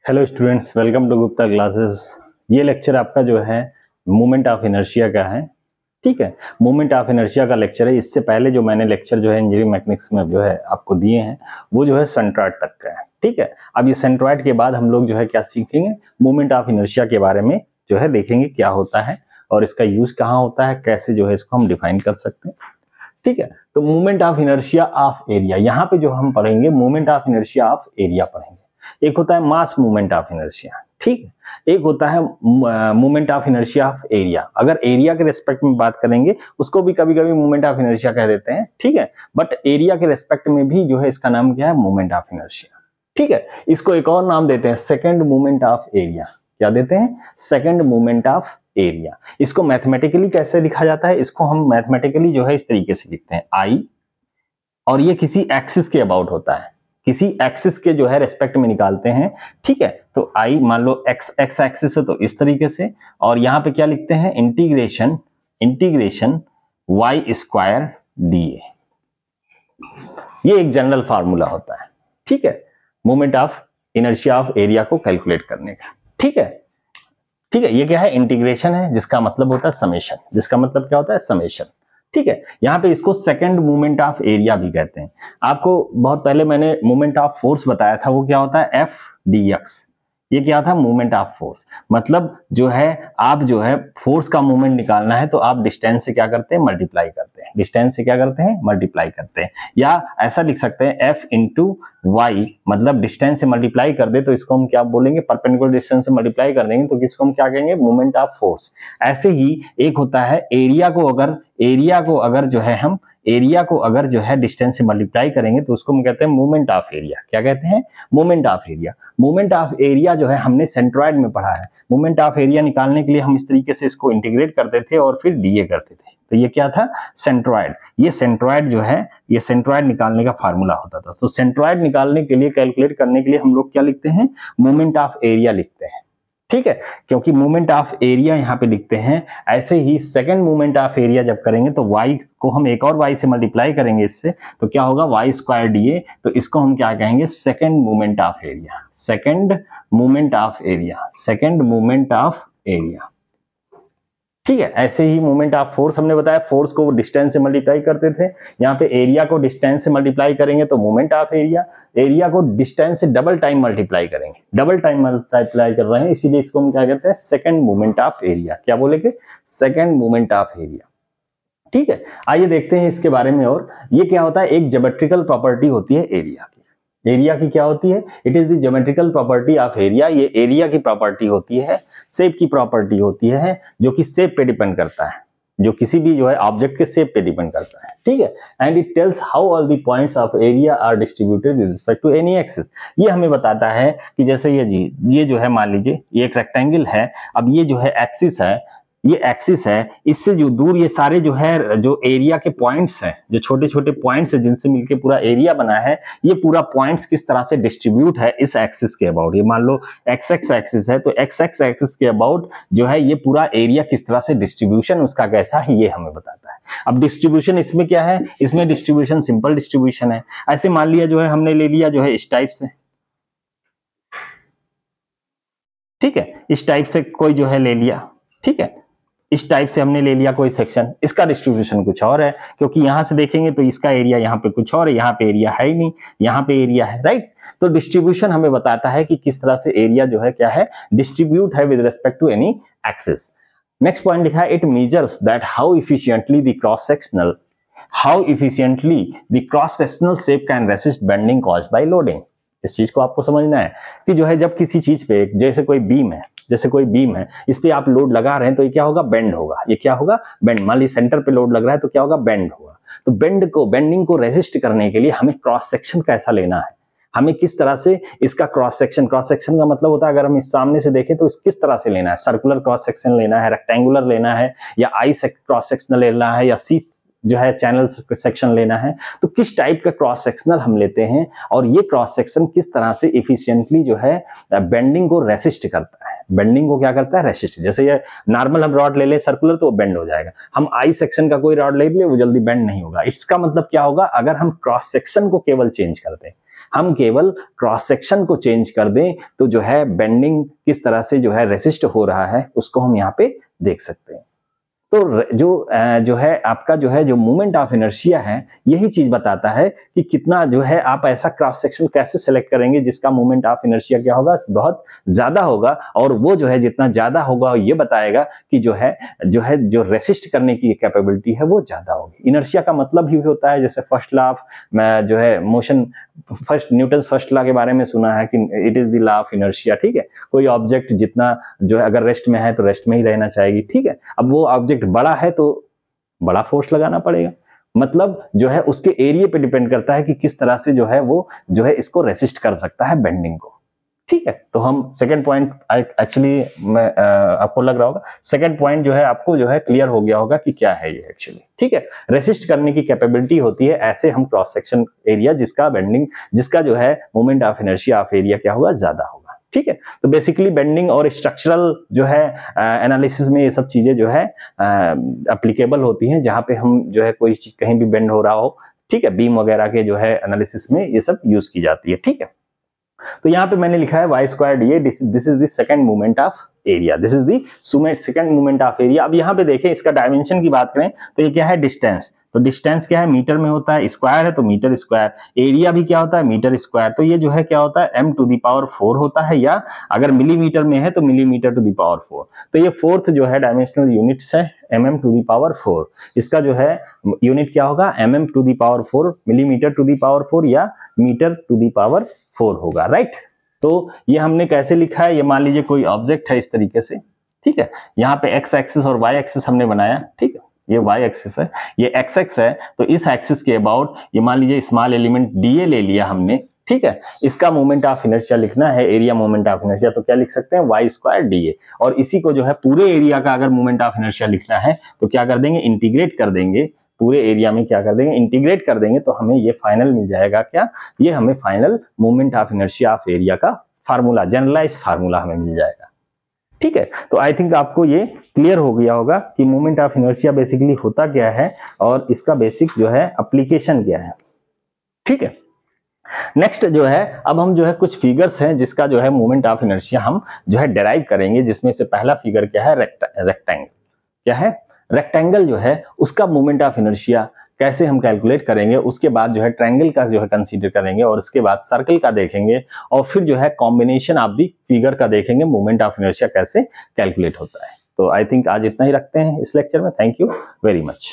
Hello students, welcome to Gupta classes. ये lecture आपका जो है मोमेंट ऑफ इनर्शिया का है। ठीक है, मोमेंट ऑफ इनर्शिया का लेक्चर है। इससे पहले जो मैंने लेक्चर जो है इंजीनियरिंग मैकेनिक्स में जो है आपको दिए हैं वो जो है सेंट्रॉयड तक का है। ठीक है, अब ये सेंट्रॉयड के बाद हम लोग जो है क्या सीखेंगे, मोमेंट ऑफ इनर्शिया के बारे में जो है देखेंगे क्या होता है और इसका यूज कहाँ होता है, कैसे जो है इसको हम डिफाइन कर सकते हैं। ठीक है, तो moment of inertia of area, यहाँ पे जो हम पढ़ेंगे moment of inertia of area पढ़ेंगे। एक होता है मास मूवमेंट ऑफ इनर्शिया, ठीक है, एक होता है movement of inertia of area. अगर एरिया के रेस्पेक्ट में बात करेंगे उसको भी कभी कभी मूवमेंट ऑफ इनर्शिया कह देते हैं, ठीक है, बट एरिया के रेस्पेक्ट में भी जो है इसका नाम क्या है, मूवमेंट ऑफ इनर्शिया। ठीक है, इसको एक और नाम देते हैं सेकेंड मूवमेंट ऑफ एरिया। क्या देते हैं? Second movement of area. इसको मैथमेटिकली कैसे लिखा जाता है, इसको हम मैथमेटिकली जो है इस तरीके से लिखते हैं आई, और ये किसी एक्सिस के अबाउट होता है, किसी एक्सिस के जो है रेस्पेक्ट में निकालते हैं। ठीक है, तो आई मान लो एक्स एक्सिस है तो इस तरीके से, और यहां पे क्या लिखते हैं, integration Y square D A. ये एक जनरल फार्मूला होता है, ठीक है, moment of inertia of area को कैलकुलेट करने का। ठीक है, ठीक है, ये क्या है, इंटीग्रेशन है जिसका मतलब होता है समेशन, जिसका मतलब क्या होता है, समेशन। ठीक है, यहाँ पे इसको सेकंड मूवमेंट ऑफ एरिया भी कहते हैं। आपको बहुत पहले मैंने मूवमेंट ऑफ फोर्स बताया था, वो क्या होता है, एफ डी एक्स। ये क्या था, मूवमेंट ऑफ फोर्स। मतलब जो है आप जो है फोर्स का मूवमेंट निकालना है तो आप डिस्टेंस से क्या करते हैं, मल्टीप्लाई करते हैं। डिस्टेंस से क्या करते हैं, मल्टीप्लाई करते हैं। या ऐसा लिख सकते हैं एफ इंटू वाई, मतलब डिस्टेंस से मल्टीप्लाई कर दे तो इसको हम क्या बोलेंगे, परपेंडिकुलर डिस्टेंस से मल्टीप्लाई कर देंगे तो किसको हम क्या कहेंगे, मूवमेंट ऑफ फोर्स। ऐसे ही एक होता है एरिया को अगर जो है हम एरिया को अगर जो है डिस्टेंस से मल्टीप्लाई करेंगे तो उसको हम कहते हैं मूवमेंट ऑफ एरिया। क्या कहते हैं, movement of area. Movement of area जो है हमने सेंट्रॉयड में पढ़ा है। मूवमेंट ऑफ एरिया निकालने के लिए हम इस तरीके से इसको इंटीग्रेट करते थे और फिर डीए करते थे, तो ये क्या था, सेंट्रॉयड। ये सेंट्रॉयड जो है, ये सेंट्रॉयड निकालने का फार्मूला होता था। तो सेंट्रॉयड निकालने के लिए, कैलकुलेट करने के लिए हम लोग क्या लिखते हैं, मूवमेंट ऑफ एरिया लिखते हैं। ठीक है, क्योंकि मूवमेंट ऑफ एरिया यहाँ पे लिखते हैं। ऐसे ही सेकंड मूवमेंट ऑफ एरिया जब करेंगे तो y को हम एक और y से मल्टीप्लाई करेंगे इससे, तो क्या होगा, वाई स्क्वायर डी। तो इसको हम क्या कहेंगे, second movement of area, second movement of area, second movement of area. ठीक है, ऐसे ही मूवमेंट ऑफ फोर्स हमने बताया, फोर्स को डिस्टेंस से मल्टीप्लाई करते थे। यहाँ पे एरिया को डिस्टेंस से मल्टीप्लाई करेंगे तो मूवमेंट ऑफ एरिया। एरिया को डिस्टेंस से डबल टाइम मल्टीप्लाई करेंगे, डबल टाइम मल्टीप्लाई कर रहे हैं, इसीलिए इसको हम क्या कहते हैं, सेकंड मूवमेंट ऑफ एरिया। क्या बोलेंगे, सेकंड मूवमेंट ऑफ एरिया। ठीक है, आइए देखते हैं इसके बारे में। और ये क्या होता है, एक ज्योमेट्रिकल प्रॉपर्टी होती है एरिया की। एरिया की क्या होती है, it is the geometrical property of area. ये एरिया की प्रॉपर्टी होती है, शेप की प्रॉपर्टी होती है, जो कि शेप पे डिपेंड करता है, जो किसी भी जो है ऑब्जेक्ट के शेप पे डिपेंड करता है। ठीक है, and it tells how all the points of area are distributed with respect to any axis. ये हमें बताता है कि जैसे ये जो है, मान लीजिए ये एक रेक्टेंगल है, अब ये जो है एक्सिस है, ये एक्सिस है, इससे जो दूर ये सारे जो है, जो एरिया के पॉइंट्स हैं, जो छोटे छोटे पॉइंट्स हैं जिनसे मिलके पूरा एरिया बना है, ये पूरा पॉइंट्स किस तरह से डिस्ट्रीब्यूट है इस एक्सिस के अबाउट। ये मान लो एक्स एक्स एक्सिस है, तो एक्स एक्स एक्सिस के अबाउट जो है ये पूरा एरिया किस तरह से डिस्ट्रीब्यूशन उसका कैसा है, ये हमें बताता है। अब डिस्ट्रीब्यूशन इसमें क्या है, इसमें डिस्ट्रीब्यूशन सिंपल डिस्ट्रीब्यूशन है। ऐसे मान लिया जो है हमने ले लिया जो है इस टाइप से, ठीक है, इस टाइप से कोई जो है ले लिया, ठीक है, इस टाइप से हमने ले लिया कोई सेक्शन, इसका डिस्ट्रीब्यूशन कुछ और है, क्योंकि यहां से देखेंगे तो इसका एरिया यहाँ पे कुछ और है, यहाँ पे एरिया है ही नहीं, यहाँ पे एरिया है, राइट। तो डिस्ट्रीब्यूशन हमें बताता है कि किस तरह से एरिया जो है क्या है, डिस्ट्रीब्यूट है with respect to any axis. Next point लिखा है, it measures that how efficiently the cross sectional shape can resist bending caused by loading. इस चीज को आपको समझना है कि जो है जब किसी चीज पे, जैसे कोई बीम है, इस पे आप लोड लगा रहे हैं तो ये क्या होगा, बेंड होगा। ये क्या होगा, बेंड। मान लीजिए सेंटर पे लोड लग रहा है तो क्या होगा, बेंड होगा। तो बेंडिंग को रेजिस्ट करने के लिए हमें क्रॉस सेक्शन कैसा लेना है, हमें किस तरह से इसका क्रॉस सेक्शन का मतलब होता है, अगर हम इस सामने से देखें तो इस किस तरह से लेना है, सर्कुलर क्रॉस सेक्शन लेना है, रेक्टेंगुलर लेना है, या आई क्रॉस सेक्शन लेना है, या सी जो है चैनल सेक्शन लेना है। तो किस टाइप का क्रॉस सेक्शनल हम लेते हैं, और ये क्रॉस सेक्शन किस तरह से इफिशिएंटली जो है बेंडिंग को रेसिस्ट करता है। बेंडिंग को क्या करता है, रेसिस्ट। जैसे ये नॉर्मल हम रॉड ले ले सर्कुलर तो वो बेंड हो जाएगा, हम आई सेक्शन का कोई रॉड ले ले वो जल्दी बेंड नहीं होगा। इसका मतलब क्या होगा, अगर हम क्रॉस सेक्शन को केवल चेंज करते हैं, हम केवल क्रॉस सेक्शन को चेंज कर दें तो जो है बेंडिंग किस तरह से जो है रेसिस्ट हो रहा है उसको हम यहाँ पे देख सकते हैं। तो जो है आपका जो है जो मोमेंट ऑफ इनर्शिया है यही चीज बताता है कि कितना जो है आप ऐसा क्रॉस सेक्शन कैसे सेलेक्ट करेंगे जिसका मोमेंट ऑफ इनर्शिया क्या होगा, बहुत ज्यादा होगा, और वो जो है जितना ज्यादा होगा ये बताएगा कि जो रेसिस्ट करने की कैपेबिलिटी है वो ज्यादा होगी। इनर्शिया का मतलब ही होता है, जैसे फर्स्ट लॉ ऑफ जो है मोशन, न्यूटन फर्स्ट लॉ के बारे में सुना है कि it is the law of inertia, ठीक है। कोई ऑब्जेक्ट जितना जो है अगर रेस्ट में है तो रेस्ट में ही रहना चाहिए, ठीक है। अब वो ऑब्जेक्ट बड़ा है तो बड़ा फोर्स लगाना पड़ेगा, मतलब जो है उसके एरिया पे डिपेंड करता है कि किस तरह से जो है वो जो है इसको रेसिस्ट कर सकता है बेंडिंग को, ठीक है। तो हम सेकंड पॉइंट एक्चुअली आपको लग रहा होगा सेकंड पॉइंट जो है आपको जो है क्लियर हो गया होगा कि क्या है ये एक्चुअली, ठीक है। रेसिस्ट करने की कैपेबिलिटी होती है ऐसे हम क्रॉस सेक्शन एरिया जिसका जो है moment of inertia of area क्या होगा, ज्यादा होगा, ठीक है। तो बेसिकली बेंडिंग और स्ट्रक्चरल जो है एनालिसिस में ये सब चीजें जो है एप्लीकेबल होती हैं, जहां पे हम जो है कोई चीज कहीं भी बेंड हो रहा हो, ठीक है, बीम वगैरह के जो है एनालिसिस में ये सब यूज की जाती है, ठीक है। तो यहाँ पे मैंने लिखा है Y square D A, this is the second movement of area, this is the second movement of area. अब यहाँ पे देखें इसका डायमेंशन की बात करें तो ये क्या है, डिस्टेंस। तो डिस्टेंस क्या है, मीटर में होता है, स्क्वायर है तो मीटर स्क्वायर, एरिया भी क्या होता है, मीटर स्क्वायर। तो ये जो है क्या होता है, m टू द पावर 4 होता है, या अगर मिलीमीटर में है तो मिलीमीटर टू द पावर 4। तो ये फोर्थ जो है डायमेंशनल यूनिट्स है mm टू द पावर 4। इसका जो है यूनिट क्या होगा, mm to the power 4, millimetre to the power 4 या मीटर टू द पावर 4 होगा, राइट। तो ये हमने कैसे लिखा है, ये मान लीजिए कोई ऑब्जेक्ट है इस तरीके से, ठीक है। यहाँ पे एक्स एक्सिस और वाई एक्सिस हमने बनाया, ठीक है, ये वाई एक्सिस है, ये एक्स एक्स है। तो इस एक्सिस के अबाउट ये मान लीजिए स्मॉल एलिमेंट डीए ले लिया हमने, ठीक है। इसका मोमेंट ऑफ इनर्शिया लिखना है, एरिया मोमेंट ऑफ इनर्शिया, तो क्या लिख सकते हैं, वाई स्क्वायर डीए। और इसी को जो है पूरे एरिया का अगर मोमेंट ऑफ इनर्शिया लिखना है तो क्या कर देंगे, इंटीग्रेट कर देंगे, पूरे एरिया में क्या कर देंगे, इंटीग्रेट कर देंगे, तो हमें ये फाइनल मिल जाएगा क्या, ये हमें final moment of inertia of area का फार्मूला, जनरलाइज फार्मूला हमें मिल जाएगा, ठीक है। तो आई थिंक आपको ये क्लियर हो गया होगा कि मोमेंट ऑफ इनर्शिया बेसिकली होता क्या है और इसका बेसिक जो है एप्लीकेशन क्या है, ठीक है। नेक्स्ट जो है अब हम जो है कुछ फिगर्स हैं जिसका जो है मोमेंट ऑफ इनर्शिया हम जो है डेराइव करेंगे, जिसमें से पहला फिगर क्या है, रेक्टेंगल। क्या है, रेक्टेंगल जो है उसका मोमेंट ऑफ इनर्शिया कैसे हम कैलकुलेट करेंगे, उसके बाद जो है ट्रायंगल का जो है कंसीडर करेंगे, और उसके बाद सर्कल का देखेंगे, और फिर जो है कॉम्बिनेशन ऑफ दी फिगर का देखेंगे मोमेंट ऑफ इनर्शिया कैसे कैलकुलेट होता है। तो आई थिंक आज इतना ही रखते हैं इस लेक्चर में। Thank you very much.